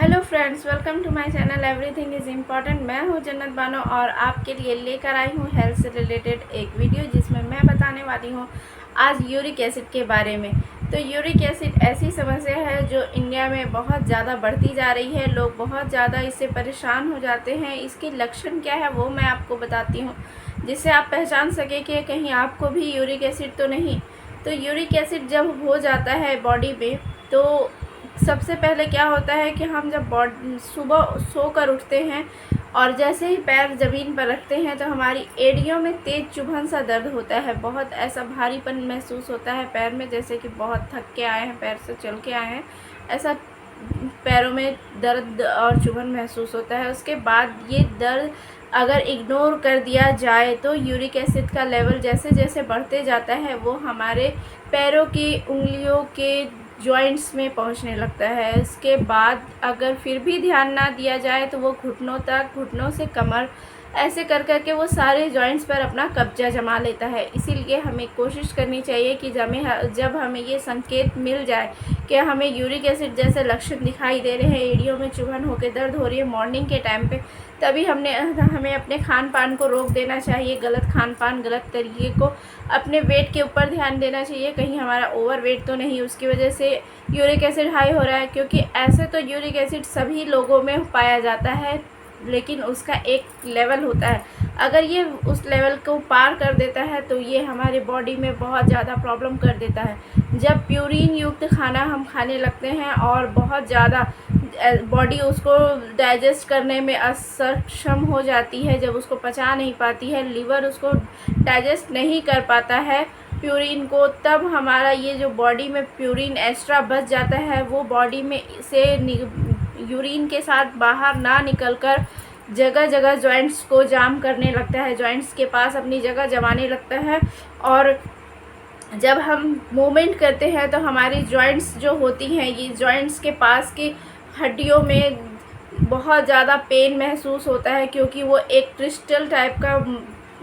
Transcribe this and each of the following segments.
Hello friends, welcome to my channel everything is important. मैं हूं जन्नत बानो और आपके लिए लेकर आई हूं हेल्थ से रिलेटेड एक वीडियो जिसमें मैं बताने वाली हूं आज यूरिक एसिड के बारे में। तो यूरिक एसिड ऐसी समस्या है जो इंडिया में बहुत ज़्यादा बढ़ती जा रही है। लोग बहुत ज़्यादा इससे परेशान हो जाते हैं। इसके लक्षण क्या है वो मैं आपको बताती हूँ, जिससे आप पहचान सकें कि कहीं आपको भी यूरिक एसिड तो नहीं। तो यूरिक एसिड जब हो जाता है बॉडी में, तो सबसे पहले क्या होता है कि हम जब सुबह सोकर उठते हैं और जैसे ही पैर ज़मीन पर रखते हैं तो हमारी एड़ियों में तेज़ चुभन सा दर्द होता है। बहुत ऐसा भारीपन महसूस होता है पैर में, जैसे कि बहुत थक के आए हैं, पैर से चल के आए हैं, ऐसा पैरों में दर्द और चुभन महसूस होता है। उसके बाद ये दर्द अगर इग्नोर कर दिया जाए तो यूरिक एसिड का लेवल जैसे जैसे बढ़ते जाता है वो हमारे पैरों की उंगलियों के जॉइंट्स में पहुंचने लगता है। इसके बाद अगर फिर भी ध्यान ना दिया जाए तो वो घुटनों तक, घुटनों से कमर, ऐसे कर कर के वो सारे जॉइंट्स पर अपना कब्जा जमा लेता है। इसीलिए हमें कोशिश करनी चाहिए कि जब हमें ये संकेत मिल जाए कि हमें यूरिक एसिड जैसे लक्षण दिखाई दे रहे हैं, एड़ियों में चुभन होकर दर्द हो रही है मॉर्निंग के टाइम पे, तभी हमें अपने खान पान को रोक देना चाहिए। गलत खान पान, गलत तरीके को, अपने वेट के ऊपर ध्यान देना चाहिए, कहीं हमारा ओवर वेट तो नहीं उसकी वजह से यूरिक एसिड हाई हो रहा है। क्योंकि ऐसे तो यूरिक एसिड सभी लोगों में पाया जाता है, लेकिन उसका एक लेवल होता है। अगर ये उस लेवल को पार कर देता है तो ये हमारे बॉडी में बहुत ज़्यादा प्रॉब्लम कर देता है। जब प्यूरिन युक्त खाना हम खाने लगते हैं और बहुत ज़्यादा बॉडी उसको डाइजेस्ट करने में असक्षम हो जाती है, जब उसको पचा नहीं पाती है, लीवर उसको डाइजेस्ट नहीं कर पाता है प्यूरिन को, तब हमारा ये जो बॉडी में प्यूरिन एक्स्ट्रा बच जाता है वो बॉडी में से यूरिन के साथ बाहर ना निकलकर जगह जगह जॉइंट्स को जाम करने लगता है, जॉइंट्स के पास अपनी जगह जमाने लगता है। और जब हम मूवमेंट करते हैं तो हमारी जॉइंट्स जो होती हैं, ये जॉइंट्स के पास की हड्डियों में बहुत ज़्यादा पेन महसूस होता है, क्योंकि वो एक क्रिस्टल टाइप का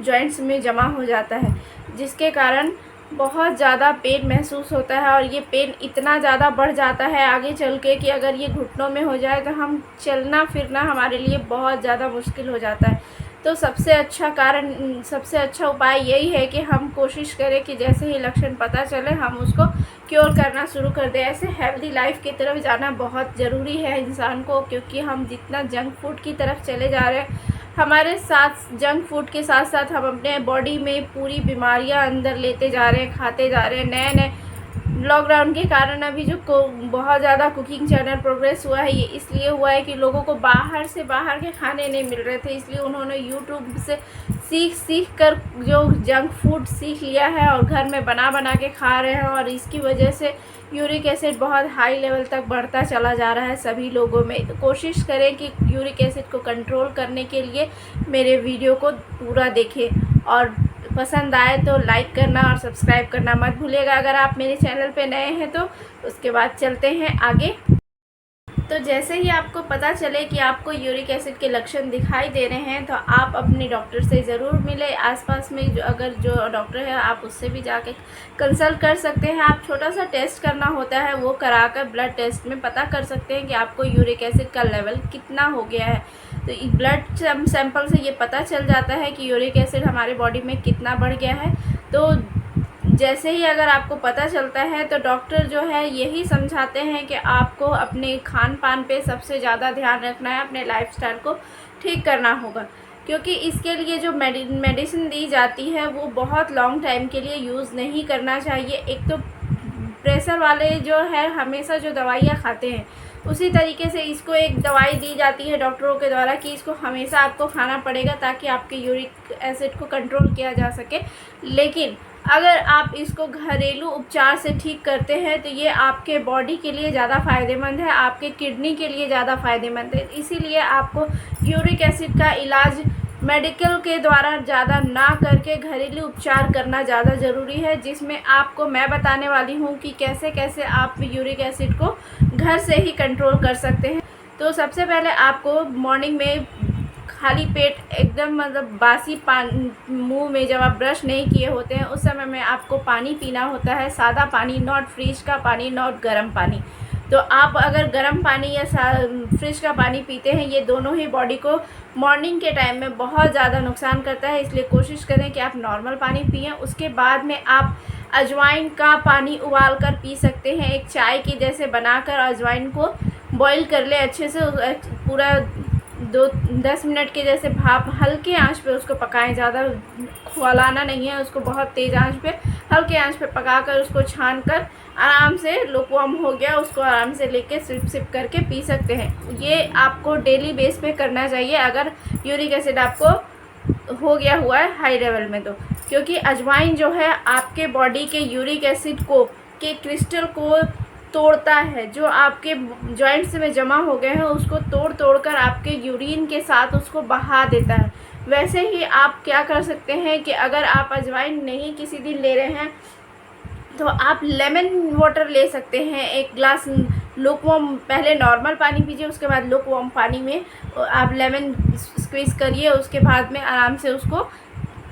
जॉइंट्स में जमा हो जाता है, जिसके कारण बहुत ज़्यादा पेन महसूस होता है। और ये पेन इतना ज़्यादा बढ़ जाता है आगे चल के कि अगर ये घुटनों में हो जाए तो हम चलना फिरना हमारे लिए बहुत ज़्यादा मुश्किल हो जाता है। तो सबसे अच्छा उपाय यही है कि हम कोशिश करें कि जैसे ही लक्षण पता चले हम उसको क्योर करना शुरू कर दें। ऐसे हेल्दी लाइफ की तरफ जाना बहुत ज़रूरी है इंसान को, क्योंकि हम जितना जंक फूड की तरफ चले जा रहे हैं, हमारे साथ जंक फूड के साथ साथ हम अपने बॉडी में पूरी बीमारियां अंदर लेते जा रहे हैं, खाते जा रहे हैं। नए नए लॉकडाउन के कारण अभी जो बहुत ज़्यादा कुकिंग चैनल प्रोग्रेस हुआ है, ये इसलिए हुआ है कि लोगों को बाहर के खाने नहीं मिल रहे थे, इसलिए उन्होंने यूट्यूब से सीख कर जो जंक फूड सीख लिया है और घर में बना के खा रहे हैं। और इसकी वजह से यूरिक एसिड बहुत हाई लेवल तक बढ़ता चला जा रहा है सभी लोगों में। तो कोशिश करें कि यूरिक एसिड को कंट्रोल करने के लिए मेरे वीडियो को पूरा देखें, और पसंद आए तो लाइक करना और सब्सक्राइब करना मत भूलिएगा अगर आप मेरे चैनल पे नए हैं तो। उसके बाद चलते हैं आगे। तो जैसे ही आपको पता चले कि आपको यूरिक एसिड के लक्षण दिखाई दे रहे हैं तो आप अपने डॉक्टर से ज़रूर मिले। आसपास में जो डॉक्टर है आप उससे भी जाके कंसल्ट कर सकते हैं। आप छोटा सा टेस्ट करना होता है, वो कराकर ब्लड टेस्ट में पता कर सकते हैं कि आपको यूरिक एसिड का लेवल कितना हो गया है। तो ब्लड सैंपल से ये पता चल जाता है कि यूरिक एसिड हमारे बॉडी में कितना बढ़ गया है। तो जैसे ही अगर आपको पता चलता है तो डॉक्टर जो है यही समझाते हैं कि आपको अपने खान पान पे सबसे ज़्यादा ध्यान रखना है, अपने लाइफस्टाइल को ठीक करना होगा, क्योंकि इसके लिए जो मेडिसिन दी जाती है वो बहुत लॉन्ग टाइम के लिए यूज़ नहीं करना चाहिए। एक तो प्रेशर वाले जो है हमेशा जो दवाइयाँ खाते हैं, उसी तरीके से इसको एक दवाई दी जाती है डॉक्टरों के द्वारा कि इसको हमेशा आपको खाना पड़ेगा ताकि आपके यूरिक एसिड को कंट्रोल किया जा सके। लेकिन अगर आप इसको घरेलू उपचार से ठीक करते हैं तो ये आपके बॉडी के लिए ज़्यादा फ़ायदेमंद है, आपके किडनी के लिए ज़्यादा फ़ायदेमंद है। इसीलिए आपको यूरिक एसिड का इलाज मेडिकल के द्वारा ज़्यादा ना करके घरेलू उपचार करना ज़्यादा ज़रूरी है, जिसमें आपको मैं बताने वाली हूँ कि कैसे कैसे आप यूरिक एसिड को घर से ही कंट्रोल कर सकते हैं। तो सबसे पहले आपको मॉर्निंग में खाली पेट एकदम बासी मुंह में जब आप ब्रश नहीं किए होते हैं उस समय में आपको पानी पीना होता है, सादा पानी, नॉट फ्रिज का पानी, नॉट गर्म पानी। तो आप अगर गर्म पानी या फ्रिज का पानी पीते हैं, ये दोनों ही बॉडी को मॉर्निंग के टाइम में बहुत ज़्यादा नुकसान करता है। इसलिए कोशिश करें कि आप नॉर्मल पानी पिएं। उसके बाद में आप अजवाइन का पानी उबाल कर पी सकते हैं, एक चाय की जैसे बनाकर अजवाइन को बॉईल कर ले अच्छे से, पूरा 10 मिनट के जैसे भाप हल्के आंच पे उसको पकाएं, ज़्यादा खौलाना नहीं है उसको, बहुत तेज़ आंच पे हल्के आंच पे पकाकर उसको छान कर आराम से लुकवार्म हो गया उसको आराम से लेके सिप सिप करके पी सकते हैं। ये आपको डेली बेस पे करना चाहिए अगर यूरिक एसिड आपको हो गया हुआ है हाई लेवल में, तो क्योंकि अजवाइन जो है आपके बॉडी के यूरिक एसिड के क्रिस्टल को तोड़ता है, जो आपके जॉइंट्स में जमा हो गए हैं उसको तोड़ कर आपके यूरिन के साथ उसको बहा देता है। वैसे ही आप क्या कर सकते हैं कि अगर आप अजवाइन नहीं किसी दिन ले रहे हैं तो आप लेमन वाटर ले सकते हैं, 1 ग्लास लुकवार्म, पहले नॉर्मल पानी पीजिए, उसके बाद लुकवार्म पानी में आप लेमन स्क्वीज़ करिए, उसके बाद में आराम से उसको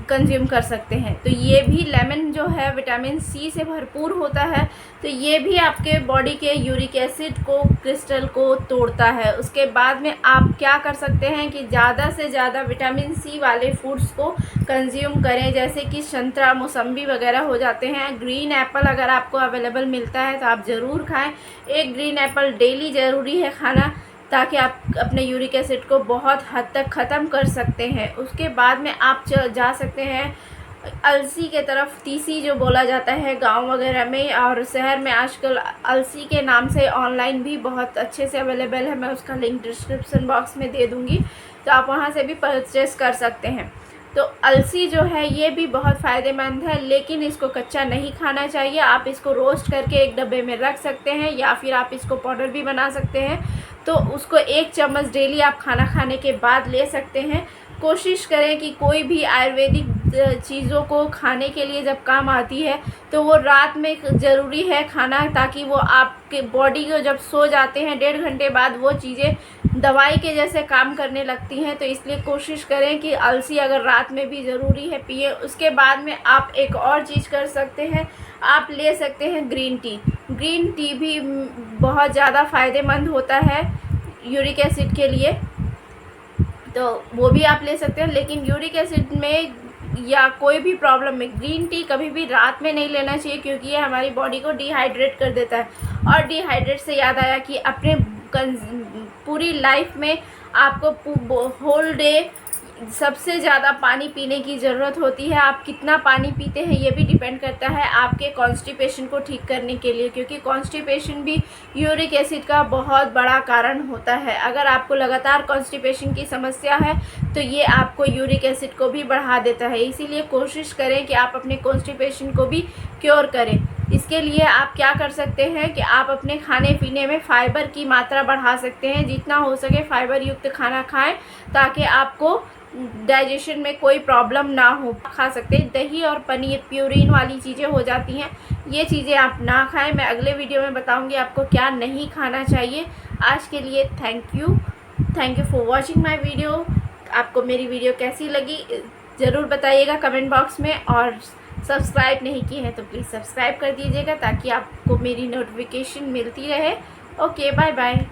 कंज्यूम कर सकते हैं। तो ये भी लेमन जो है विटामिन सी से भरपूर होता है, तो ये भी आपके बॉडी के यूरिक एसिड को क्रिस्टल को तोड़ता है। उसके बाद में आप क्या कर सकते हैं कि ज़्यादा से ज़्यादा विटामिन सी वाले फूड्स को कंज्यूम करें, जैसे कि संतरा, मौसम्बी वगैरह हो जाते हैं। ग्रीन एप्पल अगर आपको अवेलेबल मिलता है तो आप ज़रूर खाएँ, 1 ग्रीन एप्पल डेली ज़रूरी है खाना, ताकि आप अपने यूरिक एसिड को बहुत हद तक ख़त्म कर सकते हैं। उसके बाद में आप जा सकते हैं अलसी के तरफ, तीसी जो बोला जाता है गांव वगैरह में और शहर में आजकल अलसी के नाम से ऑनलाइन भी बहुत अच्छे से अवेलेबल है, मैं उसका लिंक डिस्क्रिप्शन बॉक्स में दे दूँगी, तो आप वहां से भी परचेस कर सकते हैं। तो अलसी जो है ये भी बहुत फ़ायदेमंद है, लेकिन इसको कच्चा नहीं खाना चाहिए। आप इसको रोस्ट करके एक डब्बे में रख सकते हैं या फिर आप इसको पाउडर भी बना सकते हैं, तो उसको 1 चम्मच डेली आप खाना खाने के बाद ले सकते हैं। कोशिश करें कि कोई भी आयुर्वेदिक चीज़ों को खाने के लिए जब काम आती है तो वो रात में ज़रूरी है खाना, ताकि वो आपके बॉडी को जब सो जाते हैं 1.5 घंटे बाद वो चीज़ें दवाई के जैसे काम करने लगती हैं। तो इसलिए कोशिश करें कि अलसी अगर रात में भी ज़रूरी है पिए। उसके बाद में आप एक और चीज़ कर सकते हैं, आप ले सकते हैं ग्रीन टी। ग्रीन टी भी बहुत ज़्यादा फ़ायदेमंद होता है यूरिक एसिड के लिए, तो वो भी आप ले सकते हैं। लेकिन यूरिक एसिड में या कोई भी प्रॉब्लम में ग्रीन टी कभी भी रात में नहीं लेना चाहिए, क्योंकि ये हमारी बॉडी को डिहाइड्रेट कर देता है। और डिहाइड्रेट से याद आया कि अपने पूरी लाइफ में आपको होल डे सबसे ज़्यादा पानी पीने की ज़रूरत होती है। आप कितना पानी पीते हैं ये भी डिपेंड करता है आपके कॉन्स्टिपेशन को ठीक करने के लिए, क्योंकि कॉन्स्टिपेशन भी यूरिक एसिड का बहुत बड़ा कारण होता है। अगर आपको लगातार कॉन्स्टिपेशन की समस्या है तो ये आपको यूरिक एसिड को भी बढ़ा देता है। इसीलिए कोशिश करें कि आप अपने कॉन्स्टिपेशन को भी क्योर करें। इसके लिए आप क्या कर सकते हैं कि आप अपने खाने पीने में फ़ाइबर की मात्रा बढ़ा सकते हैं, जितना हो सके फ़ाइबर युक्त खाना खाएं, ताकि आपको डाइजेशन में कोई प्रॉब्लम ना हो। खा सकते हैं दही और पनीर, प्यूरिन वाली चीज़ें हो जाती हैं, ये चीज़ें आप ना खाएं। मैं अगले वीडियो में बताऊंगी आपको क्या नहीं खाना चाहिए। आज के लिए thank you for watching my video. आपको मेरी वीडियो कैसी लगी ज़रूर बताइएगा कमेंट बॉक्स में, और सब्सक्राइब नहीं किए हैं तो प्लीज़ सब्सक्राइब कर दीजिएगा ताकि आपको मेरी नोटिफिकेशन मिलती रहे। Okay, bye bye.